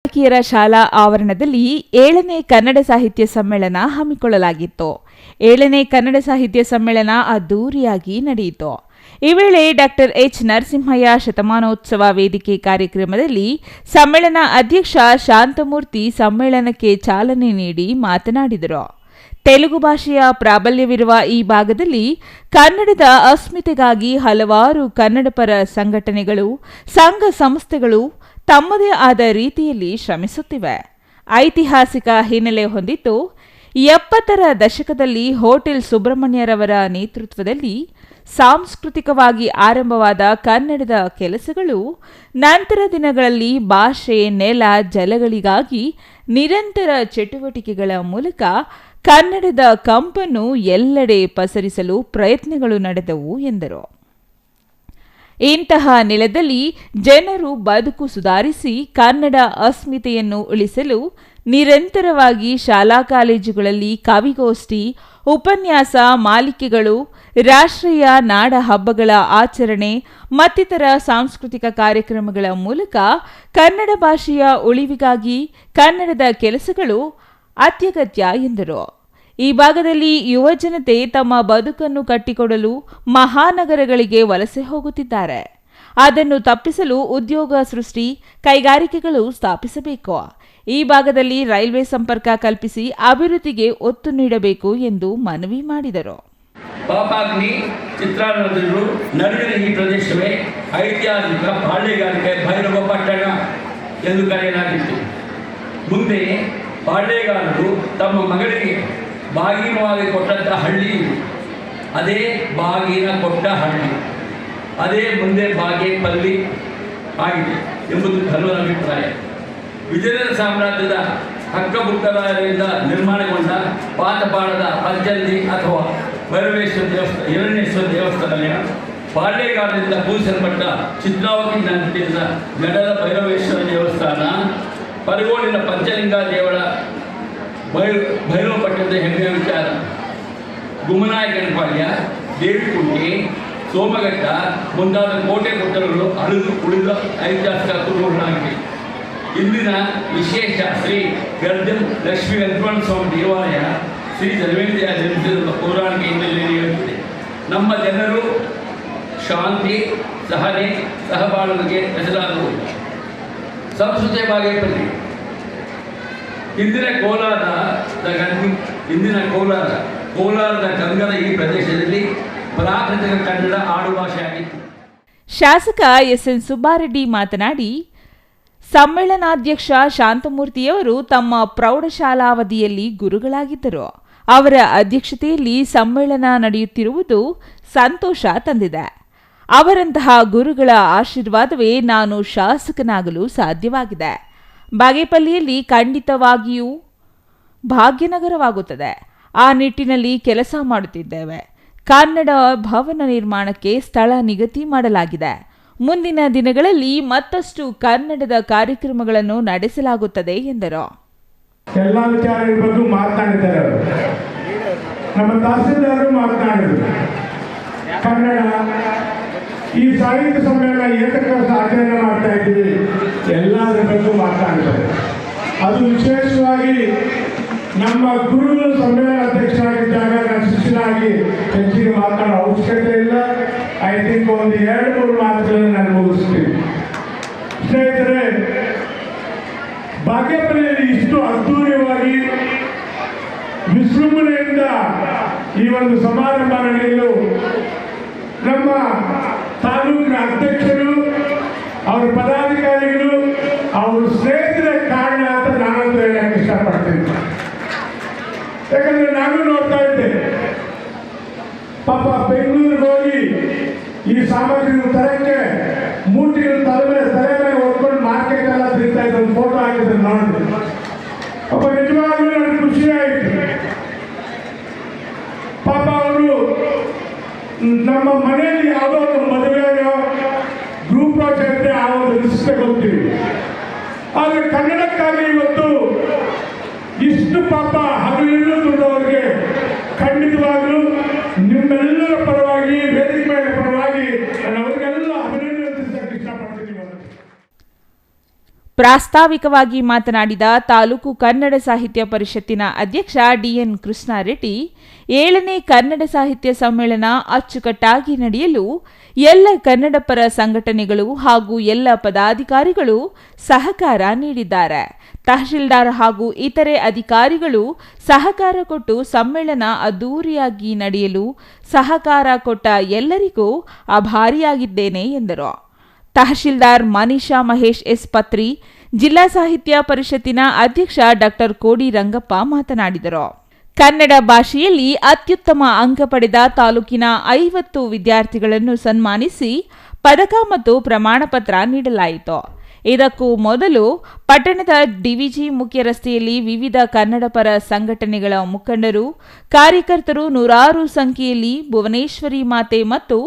ಬಾಲಕಿಯರ ಶಾಲಾ ಆವರಣದಲ್ಲಿ 7ನೇ ಕನ್ನಡ ಸಾಹಿತ್ಯ ಸಮ್ಮೇಳನ ಹಮ್ಮಿಕೊಳ್ಳಲಾಗಿತ್ತು. 7ನೇ ಕನ್ನಡ ಸಾಹಿತ್ಯ ಸಮ್ಮೇಳನ ಅದ್ದೂರಿಯಾಗಿ ನಡೆಯಿತು. ಈ ವೇಳೆ ಡಾಕ್ಟರ್ ಎಚ್ ನರಸಿಂಹಯ್ಯ ಶತಮಾನೋತ್ಸವ ವೇದಿಕೆ ಕಾರ್ಯಕ್ರಮದಲ್ಲಿ ಸಮ್ಮೇಳನ ಅಧ್ಯಕ್ಷ ಶಾಂತಮೂರ್ತಿ ಸಮ್ಮೇಳನಕ್ಕೆ ಚಾಲನೆ ನೀಡಿ ಮಾತನಾಡಿದರು. ತೆಲುಗು ಭಾಷೆಯ ಪ್ರಾಬಲ್ಯವಿರುವ ಈ ಭಾಗದಲ್ಲಿ ಕನ್ನಡದ ಅಸ್ಮಿತೆಗಾಗಿ ಹಲವಾರು ಕನ್ನಡಪರ ಸಂಘಟನೆಗಳು, ಸಂಘ ಸಂಸ್ಥೆಗಳು ತಮ್ಮದೇ ಆದ ರೀತಿಯಲ್ಲಿ ಶ್ರಮಿಸುತ್ತಿವೆ. ಐತಿಹಾಸಿಕ ಹಿನ್ನೆಲೆ ಹೊಂದಿದ್ದು 70ರ ದಶಕದಲ್ಲಿ ಹೋಟೆಲ್ ಸುಬ್ರಹ್ಮಣ್ಯರವರ ನೇತೃತ್ವದಲ್ಲಿ ಸಾಂಸ್ಕೃತಿಕವಾಗಿ ಆರಂಭವಾದ ಕನ್ನಡದ ಕೆಲಸಗಳು ನಂತರ ದಿನಗಳಲ್ಲಿ ಭಾಷೆ, ನೆಲ, ಜಲಗಳಿಗಾಗಿ ನಿರಂತರ ಚಟುವಟಿಕೆಗಳ ಮೂಲಕ ಕನ್ನಡದ ಕಂಪನ್ನು ಎಲ್ಲೆಡೆ ಪಸರಿಸಲು ಪ್ರಯತ್ನಗಳು ನಡೆದವು ಎಂದರು. ಇಂತಹ ನೆಲದಲ್ಲಿ ಜನರು ಬದುಕು ಸುಧಾರಿಸಿ ಕನ್ನಡ ಅಸ್ಮಿತೆಯನ್ನು ಉಳಿಸಲು ನಿರಂತರವಾಗಿ ಶಾಲಾ ಕಾಲೇಜುಗಳಲ್ಲಿ ಕವಿಗೋಷ್ಠಿ, ಉಪನ್ಯಾಸ ಮಾಲಿಕೆಗಳು, ರಾಷ್ಟ್ರೀಯ ನಾಡ ಹಬ್ಬಗಳ ಆಚರಣೆ ಮತ್ತಿತರ ಸಾಂಸ್ಕೃತಿಕ ಕಾರ್ಯಕ್ರಮಗಳ ಮೂಲಕ ಕನ್ನಡ ಭಾಷೆಯ ಉಳಿವಿಗಾಗಿ ಕನ್ನಡದ ಕೆಲಸಗಳು ಅತ್ಯಗತ್ಯ ಎಂದರು. ಈ ಭಾಗದಲ್ಲಿ ಯುವಜನತೆ ತಮ್ಮ ಬದುಕನ್ನು ಕಟ್ಟಿಕೊಡಲು ಮಹಾನಗರಗಳಿಗೆ ವಲಸೆ ಹೋಗುತ್ತಿದ್ದಾರೆ. ಅದನ್ನು ತಪ್ಪಿಸಲು ಉದ್ಯೋಗ ಸೃಷ್ಟಿ, ಕೈಗಾರಿಕೆಗಳು ಸ್ಥಾಪಿಸಬೇಕು. ಈ ಭಾಗದಲ್ಲಿ ರೈಲ್ವೆ ಸಂಪರ್ಕ ಕಲ್ಪಿಸಿ ಅಭಿವೃದ್ಧಿಗೆ ಒತ್ತು ನೀಡಬೇಕು ಎಂದು ಮನವಿ ಮಾಡಿದರು. ಪಾಪಾಗ್ನಿ ಚಿತ್ರಾನ್ನದರು ನಡುವಿನ ಈ ಪ್ರದೇಶವೇ ಐತಿಹಾಸಿಕ ಪಾಳ್ಯಗಾರಿಕೆ ಭೈರವ ಪಟ್ಟಣ ಎಂದು ಕರೆಯಲಾಗಿತ್ತು. ಮುಂದೆ ಪಾಳ್ಯಗಾರರು ತಮ್ಮ ಮಗಳಿಗೆ ಬಾಗಿನವಾಗಿ ಕೊಟ್ಟಂಥ ಹಳ್ಳಿ ಅದೇ ಬಾಗಿನ ಕೊಟ್ಟ ಹಳ್ಳಿ, ಅದೇ ಮುಂದೆ ಬಾಗೇಪಲ್ಲಿ ಆಗಿದೆ ಎಂಬುದು ಹಲವರ ಅಭಿಪ್ರಾಯ. ವಿಜಯನಗರ ಸಾಮ್ರಾಜ್ಯದ ಹಕ್ಕಬುಕ್ಕರಿಂದ ನಿರ್ಮಾಣಗೊಂಡ ಪಾತಪಾಳದ ಪಂಚಲ್ಲಿ ಅಥವಾ ಭೈರವೇಶ್ವರ ದೇವಸ್ಥಾನ, ಹಿರಣ್ಯೇಶ್ವರ ದೇವಸ್ಥಾನ, ಪಾಳ್ಯಗಾರದಿಂದ ಪೂಜಿಸಲ್ಪಟ್ಟ ಚಿತ್ರಾವತಿ ನಂಟಿನ ಗಡದ ಭೈರವೇಶ್ವರ ದೇವಸ್ಥಾನ, ಪರಗೋಡಿನ ಪಂಚಲಿಂಗ ದೇವಳ ಭೈರವ ಪಟ್ಟಣದ ಹೆಮ್ಮೆಯ ವಿಚಾರ. ಗುಮ್ಮನಾಯಕನಪಾಳ್ಯ, ದೇವಿಕುಂಟೆ, ಸೋಮಘಟ್ಟ ಮುಂತಾದ ಕೋಟೆ ಕೊತ್ತಲಗಳು ಅಳಿದು ಉಳಿದ ಐತಿಹಾಸಿಕ ಕುರುಹುಗಳಾಗಿವೆ. ಇಂದಿನ ವಿಶೇಷ ಶ್ರೀ ಗರ್ಜನ್ ಲಕ್ಷ್ಮೀ ವೆಂಕಟರಮಣ ಸ್ವಾಮಿ ದೇವಾಲಯ ಶ್ರೀ ಧನ್ವಂತರಿಯ ಜನಿಸಿದ ಪೌರಾಣಿಕ ಹಿನ್ನೆಲೆಯಲ್ಲಿ ಇರುತ್ತದೆ. ನಮ್ಮ ಜನರು ಶಾಂತಿ, ಸಹನೆ, ಸಹಬಾಳ್ವೆಗೆ ಹೆಸರಾದವು. ಸಂಸ್ಕೃತಿಯ ಬಾಗೇಪಲ್ಲಿ ಇಂದಿನ ಕೋಲಾರದ ಗಂಗದ ಈ ಪ್ರದೇಶದಲ್ಲಿ ಪ್ರಾಕೃತಿಕ ಕನ್ನಡ ಆಡುಭಾಷೆಯಾಗಿತ್ತು. ಶಾಸಕ ಎಸ್ಎನ್ ಸುಬ್ಬಾರೆಡ್ಡಿ ಮಾತನಾಡಿ, ಸಮ್ಮೇಳನಾಧ್ಯಕ್ಷ ಶಾಂತಮೂರ್ತಿಯವರು ತಮ್ಮ ಪ್ರೌಢಶಾಲಾವಧಿಯಲ್ಲಿ ಗುರುಗಳಾಗಿದ್ದರು. ಅವರ ಅಧ್ಯಕ್ಷತೆಯಲ್ಲಿ ಸಮ್ಮೇಳನ ನಡೆಯುತ್ತಿರುವುದು ಸಂತೋಷ ತಂದಿದೆ. ಅವರಂತಹ ಗುರುಗಳ ಆಶೀರ್ವಾದವೇ ನಾನು ಶಾಸಕನಾಗಲು ಸಾಧ್ಯವಾಗಿದೆ. ಬಾಗೇಪಲ್ಲಿಯಲ್ಲಿ ಖಂಡಿತವಾಗಿಯೂ ಭಾಗ್ಯನಗರವಾಗುತ್ತದೆ. ಆ ನಿಟ್ಟಿನಲ್ಲಿ ಕೆಲಸ ಮಾಡುತ್ತಿದ್ದೇವೆ. ಕನ್ನಡ ಭವನ ನಿರ್ಮಾಣಕ್ಕೆ ಸ್ಥಳ ನಿಗದಿ ಮಾಡಲಾಗಿದೆ. ಮುಂದಿನ ದಿನಗಳಲ್ಲಿ ಮತ್ತಷ್ಟು ಕನ್ನಡದ ಕಾರ್ಯಕ್ರಮಗಳನ್ನು ನಡೆಸಲಾಗುತ್ತದೆ ಎಂದರು. ಎಲ್ಲ ವಿಚಾರಗಳ ಬಗ್ಗೆ ಮಾತನಾಡಿದ್ದಾರೆ ಅವರು. ನಮ್ಮ ತಹಸೀಲ್ದಾರರು ಮಾತನಾಡಿದರು. ಕನ್ನಡ ಈ ಸಾಹಿತ್ಯ ಸಮ್ಮೇಳನ ಏತಕ್ಕೆ ಆಚರಣೆ ಮಾಡ್ತಾ ಇದ್ದೀವಿ ಎಲ್ಲದರ ಬಗ್ಗೆ ಮಾತನಾಡಿದ್ದಾರೆ. ಅದು ವಿಶೇಷವಾಗಿ ನಮ್ಮ ಗುರುಗಳು ಸಮ್ಮೇಳನ ಅಧ್ಯಕ್ಷರಾಗಿದ್ದಾಗ ನಾನು ಶಿಷ್ಯನಾಗಿ ಹೆಚ್ಚಿಗೆ ಮಾತನಾಡೋ ಅವಶ್ಯಕತೆ ಇಲ್ಲ. ಐ ಥಿಂಕ್ ಒಂದು 2-3 ಮಾತುಗಳನ್ನು ನಾನು ಮುಗಿಸ್ತೀನಿ. ಸ್ನೇಹಿತರೆ, ಬಾಗೇಪಲ್ಲಿಯಲ್ಲಿ ಇಷ್ಟು ಅದ್ದೂರಿಯಾಗಿ ವಿಜೃಂಭಣೆಯಿಂದ ಈ ಒಂದು ಸಮಾರಂಭ ನಡೆಯಲು ನಮ್ಮ ತಾಲೂಕಿನ ಅಧ್ಯಕ್ಷರು, ಅವರ ಪದಾಧಿಕಾರಿಗಳು, ಅವರು ಸ್ನೇಹಿತರ ಕಾರಣ ಅಂತ ನಾನಂತೂ ಹೇಳಕ್ಕೆ ಇಷ್ಟಪಡ್ತೀನಿ. ಯಾಕಂದ್ರೆ ನಾನು ನೋಡ್ತಾ ಇದ್ದೆ, ಪಾಪ ಬೆಂಗಳೂರಿಗೆ ಹೋಗಿ ಈ ಸಾಮಗ್ರಿಗಳು ತರಕ್ಕೆ ಮೂಟಿಗಳು ತಲೆ ಮೇಲೆ ಹೊತ್ಕೊಂಡು ಮಾರ್ಕೆಟ್ ಎಲ್ಲ ತಿಂತಾ ಇದ್ದ ಒಂದು ಫೋಟೋ ಹಾಕಿದ್ರೆ ನೋಡಿದೆ. ಪಾಪ ನಿಜವಾಗ್ಲೂ ನನಗೆ ಖುಷಿ ಆಯಿತು. ಪಾಪ ಅವರು ನಮ್ಮ ಮನೆಯಲ್ಲಿ ಯಾವುದೋ ಒಂದು ಮದುವೆಯೋ ಗ್ರೂಪ್ ಪ್ರಾಜೆಕ್ಟ್ ಆ ಒಂದು ಲಿಸ್ಟ್ ಗೊತ್ತೀವಿ. ಆದರೆ ಕನ್ನಡಕ್ಕಾಗಿ ಇವತ್ತು ಇಷ್ಟು ಪಾಪ ಹಗಲಿರುಳು ದುಡಿದವರಿಗೆ ಖಂಡಿತವಾಗಲೂ ನಿಮ್ಮೆಲ್ಲರ ಪರವಾಗಿ, ವೇದಿಕೆ ಮೇಲೆ ಪರವಾಗಿ ನಾನು ಅವರಿಗೆಲ್ಲ ಅಭಿನಂದನೆ ಸಲ್ಲಿಸಕ್ಕೆ ಇಷ್ಟಪಡ್ತೀನಿ. ಪ್ರಾಸ್ತಾವಿಕವಾಗಿ ಮಾತನಾಡಿದ ತಾಲೂಕು ಕನ್ನಡ ಸಾಹಿತ್ಯ ಪರಿಷತ್ತಿನ ಅಧ್ಯಕ್ಷ ಡಿಎನ್ ಕೃಷ್ಣಾರೆಡ್ಡಿ, 7ನೇ ಕನ್ನಡ ಸಾಹಿತ್ಯ ಸಮ್ಮೇಳನ ಅಚ್ಚುಕಟ್ಟಾಗಿ ನಡೆಯಲು ಎಲ್ಲ ಕನ್ನಡ ಪರ ಸಂಘಟನೆಗಳು ಹಾಗೂ ಎಲ್ಲ ಪದಾಧಿಕಾರಿಗಳು ಸಹಕಾರ ನೀಡಿದ್ದಾರೆ. ತಹಶೀಲ್ದಾರ್ ಹಾಗೂ ಇತರೆ ಅಧಿಕಾರಿಗಳು ಸಹಕಾರ ಕೊಟ್ಟು ಸಮ್ಮೇಳನ ಅದ್ದೂರಿಯಾಗಿ ನಡೆಯಲು ಸಹಕಾರ ಕೊಟ್ಟ ಎಲ್ಲರಿಗೂ ಆಭಾರಿಯಾಗಿದ್ದೇನೆ ಎಂದರು. ತಹಶೀಲ್ದಾರ್ ಮನೀಷಾ ಮಹೇಶ್ ಎಸ್ ಪತ್ರಿ, ಜಿಲ್ಲಾ ಸಾಹಿತ್ಯ ಪರಿಷತ್ತಿನ ಅಧ್ಯಕ್ಷ ಡಾ ಕೋಡಿ ರಂಗಪ್ಪ ಮಾತನಾಡಿದರು. ಕನ್ನಡ ಭಾಷೆಯಲ್ಲಿ ಅತ್ಯುತ್ತಮ ಅಂಕ ಪಡೆದ ತಾಲೂಕಿನ 50 ವಿದ್ಯಾರ್ಥಿಗಳನ್ನು ಸನ್ಮಾನಿಸಿ ಪದಕ ಮತ್ತು ಪ್ರಮಾಣ ಪತ್ರ ನೀಡಲಾಯಿತು. ಇದಕ್ಕೂ ಮೊದಲು ಪಟ್ಟಣದ ಡಿವಿಜಿ ಮುಖ್ಯ ರಸ್ತೆಯಲ್ಲಿ ವಿವಿಧ ಕನ್ನಡ ಪರ ಸಂಘಟನೆಗಳ ಮುಖಂಡರು, ಕಾರ್ಯಕರ್ತರು ನೂರಾರು ಸಂಖ್ಯೆಯಲ್ಲಿ ಭುವನೇಶ್ವರಿ ಮಾತೆ ಮತ್ತು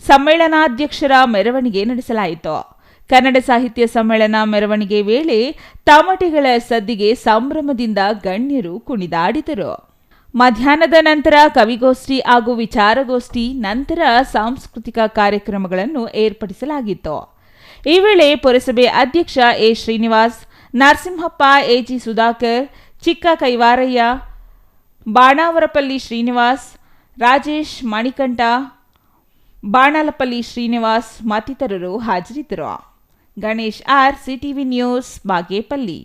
ಸಮ್ಮೇಳನಾಧ್ಯಕ್ಷರ ಮೆರವಣಿಗೆ ನಡೆಸಲಾಯಿತು. ಕನ್ನಡ ಸಾಹಿತ್ಯ ಸಮ್ಮೇಳನ ಮೆರವಣಿಗೆ ವೇಳೆ ತಮಟೆಗಳ ಸದ್ದಿಗೆ ಸಂಭ್ರಮದಿಂದ ಗಣ್ಯರು ಕುಣಿದಾಡಿದರು. ಮಧ್ಯಾಹ್ನದ ನಂತರ ಕವಿಗೋಷ್ಠಿ ಹಾಗೂ ವಿಚಾರಗೋಷ್ಠಿ, ನಂತರ ಸಾಂಸ್ಕೃತಿಕ ಕಾರ್ಯಕ್ರಮಗಳನ್ನು ಏರ್ಪಡಿಸಲಾಗಿತ್ತು. ಈ ವೇಳೆ ಪುರಸಭೆ ಅಧ್ಯಕ್ಷ ಎ ಶ್ರೀನಿವಾಸ್, ನರಸಿಂಹಪ್ಪ, ಎಜಿ ಸುಧಾಕರ್, ಚಿಕ್ಕ ಕೈವಾರಯ್ಯ, ಬಾಣಾವರಪಲ್ಲಿ ಶ್ರೀನಿವಾಸ್, ರಾಜೇಶ್ ಮಣಿಕಂಠ, ಬಾಣಾಲಪಲ್ಲಿ ಶ್ರೀನಿವಾಸ್ ಮತ್ತಿತರರು ಹಾಜರಿದ್ದರು. Ganesh R, CTV news, Bagepalli.